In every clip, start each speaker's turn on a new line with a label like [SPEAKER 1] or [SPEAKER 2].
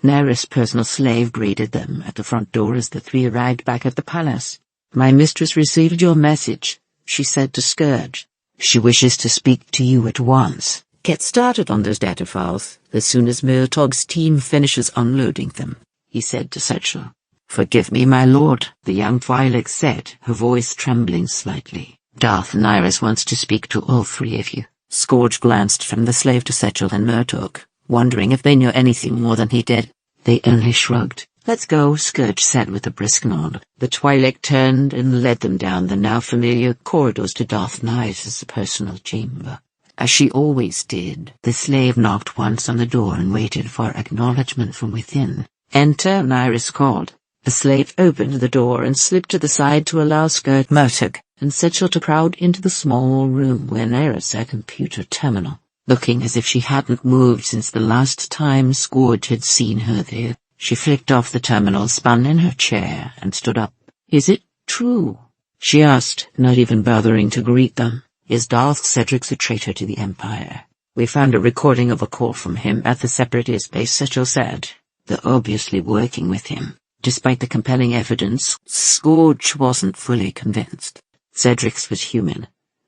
[SPEAKER 1] Naris' personal slave greeted them at the front door as the three arrived back at the palace. "My mistress received your message," she said to Scourge. "She wishes to speak to you at once. Get started on those data files as soon as Murtog's team finishes unloading them," he said to Satchel. "Forgive me, my lord," the young Twi'lek said, her voice trembling slightly. "Darth Naris wants to speak to all three of you." Scourge glanced from the slave to Satchel and Murtog, wondering if they knew anything more than he did. They only shrugged. "Let's go," Scourge said with a brisk nod. The Twi'lek turned and led them down the now familiar corridors to Darth Naris' personal chamber. As she always did, the slave knocked once on the door and waited for acknowledgement from within. "Enter," Naris called. The slave opened the door and slipped to the side to allow Scourge, Murtog, and Satchel to crowd into the small room where Naris sat computer terminal, looking as if she hadn't moved since the last time Scourge had seen her there. She flicked off the terminal, spun in her chair, and stood up. "Is it true?" she asked, not even bothering to greet them. "Is Darth Cedrix a traitor to the Empire?" "We found a recording of a call from him at the Separatist base," Satchel said. "They're obviously working with him." Despite the compelling evidence, Scourge wasn't fully convinced. Cedrix was human,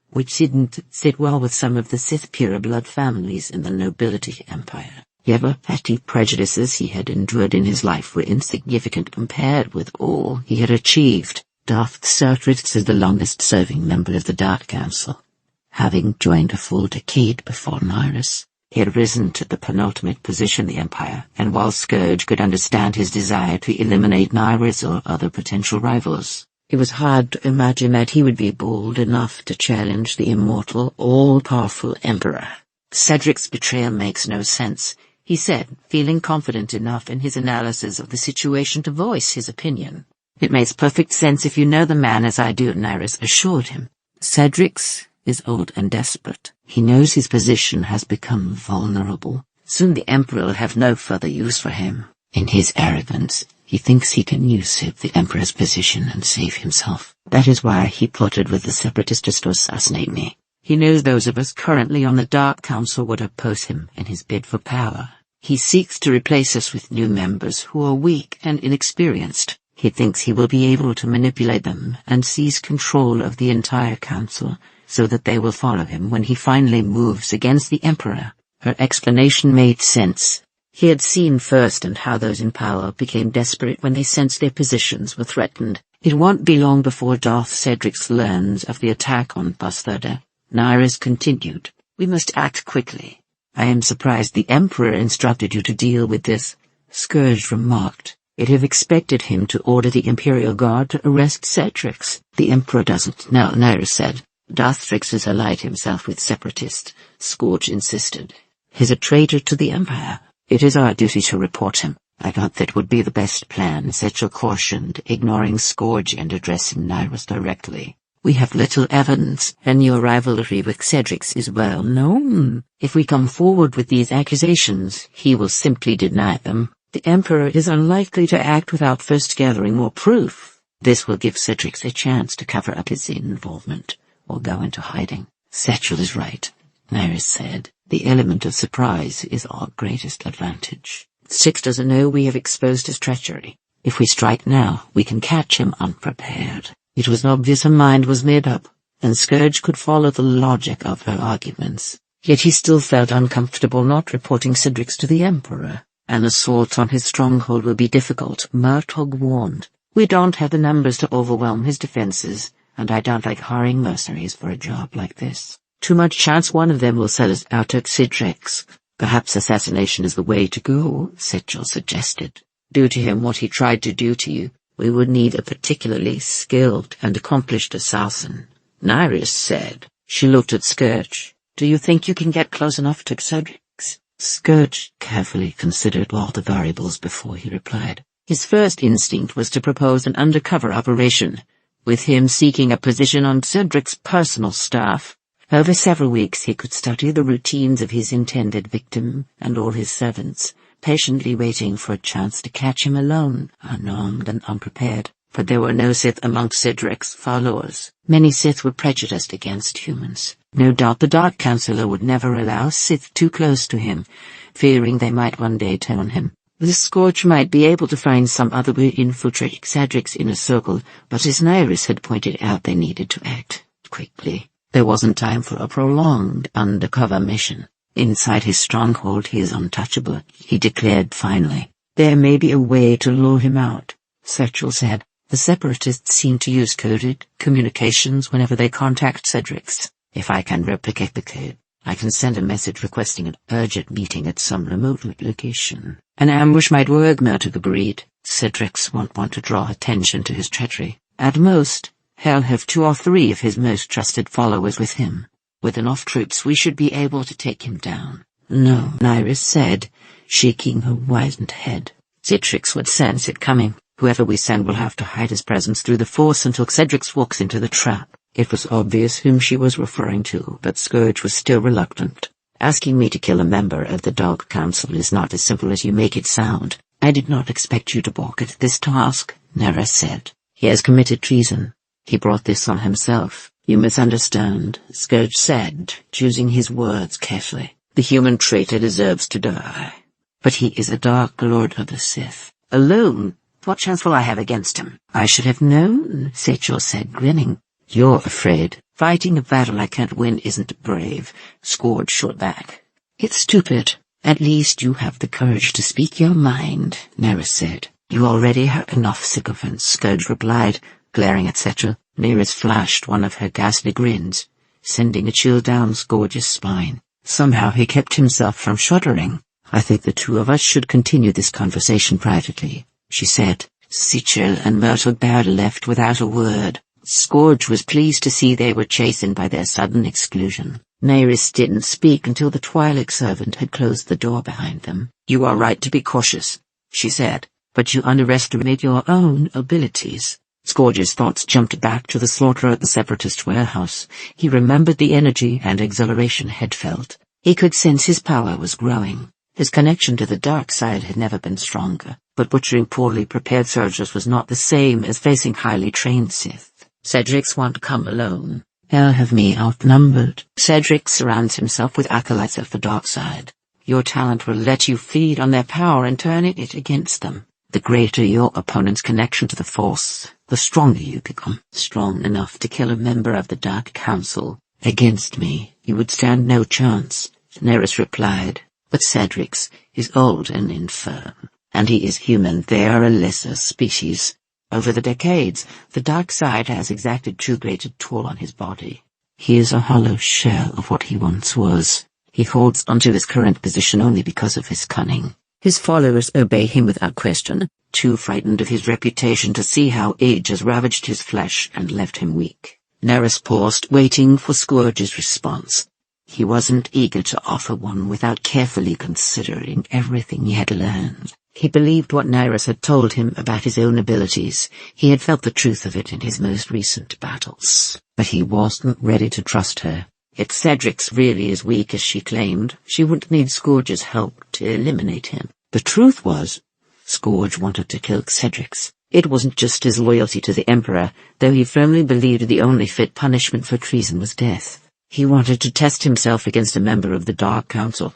[SPEAKER 1] which didn't sit well with some of the Sith pureblood families in the nobility empire. However, petty prejudices he had endured in his life were insignificant compared with all he had achieved. Darth Cedrix is the longest-serving member of the Dark Council, having joined a full decade before Naris. He had risen to the penultimate position in the Empire, and while Scourge could understand his desire to eliminate Naris or other potential rivals, it was hard to imagine that he would be bold enough to challenge the immortal, all-powerful Emperor. "Cedric's betrayal makes no sense," he said, feeling confident enough in his analysis of the situation to voice his opinion. "It makes perfect sense if you know the man as I do," Naris assured him. "Cedrix is old and desperate. He knows his position has become vulnerable. Soon the Emperor will have no further use for him. In his arrogance, he thinks he can usurp the Emperor's position and save himself. That is why he plotted with the Separatists to assassinate me. He knows those of us currently on the Dark Council would oppose him in his bid for power. He seeks to replace us with new members who are weak and inexperienced. He thinks he will be able to manipulate them and seize control of the entire council, so that they will follow him when he finally moves against the Emperor." Her explanation made sense. He had seen firsthand how those in power became desperate when they sensed their positions were threatened. "It won't be long before Darth Cedrix learns of the attack on Bastarda," Naris continued. "We must act quickly." "I am surprised the Emperor instructed you to deal with this," Scourge remarked. "It have expected him to order the Imperial Guard to arrest Cedrix." "The Emperor doesn't know," Naris said. "Darth Cedrix has allied himself with Separatists," Scourge insisted. "He's a traitor to the Empire. It is our duty to report him." "I thought that would be the best plan," Satchel cautioned, ignoring Scourge and addressing Naris directly. "We have little evidence, and your rivalry with Cedrix is well known. If we come forward with these accusations, he will simply deny them. The Emperor is unlikely to act without first gathering more proof. This will give Cedrix a chance to cover up his involvement or go into hiding." "Satchel is right," Naris said. "The element of surprise is our greatest advantage. Six doesn't know we have exposed his treachery. If we strike now, we can catch him unprepared." It was obvious her mind was made up, and Scourge could follow the logic of her arguments. Yet he still felt uncomfortable not reporting Cedrix to the Emperor. An assault on his stronghold will be difficult, Murtog warned. "We don't have the numbers to overwhelm his defenses, and I don't like hiring mercenaries for a job like this. Too much chance one of them will sell us out at Cedrix. Perhaps assassination is the way to go," Satchel suggested. "Do to him what he tried to do to you. We would need a particularly skilled and accomplished assassin," Naris said. She looked at Scourge. "Do you think you can get close enough to Cedrix?" Scourge carefully considered all the variables before he replied. His first instinct was to propose an undercover operation, with him seeking a position on Cedric's personal staff. Over several weeks he could study the routines of his intended victim and all his servants, patiently waiting for a chance to catch him alone, unarmed and unprepared. But there were no Sith amongst Cedric's followers. Many Sith were prejudiced against humans. No doubt the Dark Councillor would never allow Sith too close to him, fearing they might one day turn on him. The Scourge might be able to find some other way to infiltrate Cedric's inner circle, but as Nyrus had pointed out, they needed to act quickly. There wasn't time for a prolonged undercover mission. Inside his stronghold he is untouchable, he declared finally. There may be a way to lure him out, SWTOR said. The Separatists seem to use coded communications whenever they contact Cedric's. If I can replicate the code, I can send a message requesting an urgent meeting at some remote location. An ambush might work, Murtagh agreed. Cedric's won't want to draw attention to his treachery. At most, he'll have 2 or 3 of his most trusted followers with him. With enough troops we should be able to take him down. No, Nyrus said, shaking her wizened head. Cedric's would sense it coming. Whoever we send will have to hide his presence through the Force until Cedric's walks into the trap. It was obvious whom she was referring to, but Scourge was still reluctant. Asking me to kill a member of the Dark Council is not as simple as you make it sound. I did not expect you to balk at this task, Nyrus said. He has committed treason. He brought this on himself. You misunderstand, Scourge said, choosing his words carefully. The human traitor deserves to die. But he is a Dark Lord of the Sith. Alone, what chance will I have against him? I should have known, SWTOR said, grinning. You're afraid. Fighting a battle I can't win isn't brave, Scourge shot back. It's stupid. At least you have the courage to speak your mind, Nyrus said. You already have enough sycophants, Scourge replied, glaring at SWTOR. Nyrus flashed one of her ghastly grins, sending a chill down Scourge's spine. Somehow he kept himself from shuddering. I think the 2 of us should continue this conversation privately, she said. Sichel and Murtagh left without a word. Scourge was pleased to see they were chastened by their sudden exclusion. Nyrus didn't speak until the Twi'lek servant had closed the door behind them. You are right to be cautious, she said, but you underestimate your own abilities. Scourge's thoughts jumped back to the slaughter at the Separatist warehouse. He remembered the energy and exhilaration had felt. He could sense his power was growing. His connection to the dark side had never been stronger, but butchering poorly prepared soldiers was not the same as facing highly trained Sith. Cedric's won't come alone. He'll have me outnumbered. Cedric surrounds himself with acolytes of the dark side. Your talent will let you feed on their power and turn it against them. The greater your opponent's connection to the Force, the stronger you become. Strong enough to kill a member of the Dark Council. Against me, you would stand no chance, Nyrus replied. But Cedric's is old and infirm, and he is human. They are a lesser species. Over the decades, the dark side has exacted too great a toll on his body. He is a hollow shell of what he once was. He holds onto his current position only because of his cunning. His followers obey him without question, too frightened of his reputation to see how age has ravaged his flesh and left him weak. Nyrus paused, waiting for Scourge's response. He wasn't eager to offer one without carefully considering everything he had learned. He believed what Nyrus had told him about his own abilities. He had felt the truth of it in his most recent battles. But he wasn't ready to trust her. If Cedric's really as weak as she claimed, she wouldn't need Scourge's help to eliminate him. The truth was, Scourge wanted to kill Cedric's. It wasn't just his loyalty to the Emperor, though he firmly believed the only fit punishment for treason was death. He wanted to test himself against a member of the Dark Council.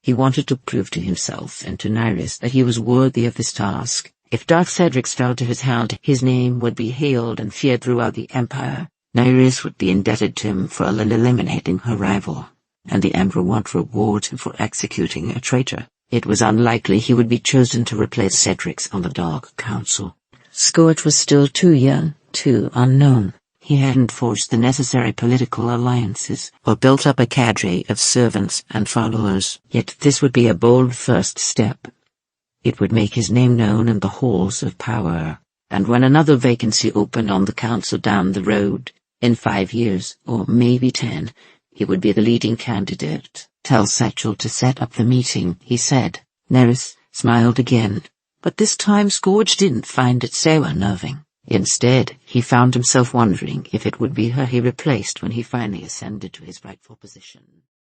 [SPEAKER 1] He wanted to prove to himself and to Nyrus that he was worthy of this task. If Dark Cedric's fell to his hand, his name would be hailed and feared throughout the Empire. Nyrus would be indebted to him for eliminating her rival, and the Emperor would reward him for executing a traitor. It was unlikely he would be chosen to replace Cedric's on the Dark Council. Scourge was still too young, too unknown. He hadn't forged the necessary political alliances or built up a cadre of servants and followers. Yet this would be a bold first step. It would make his name known in the halls of power. And when another vacancy opened on the council down the road, in 5 years, or maybe 10, he would be the leading candidate. Tell SWTOR to set up the meeting, he said. Nyrus smiled again, but this time Scourge didn't find it so unnerving. Instead, he found himself wondering if it would be her he replaced when he finally ascended to his rightful position.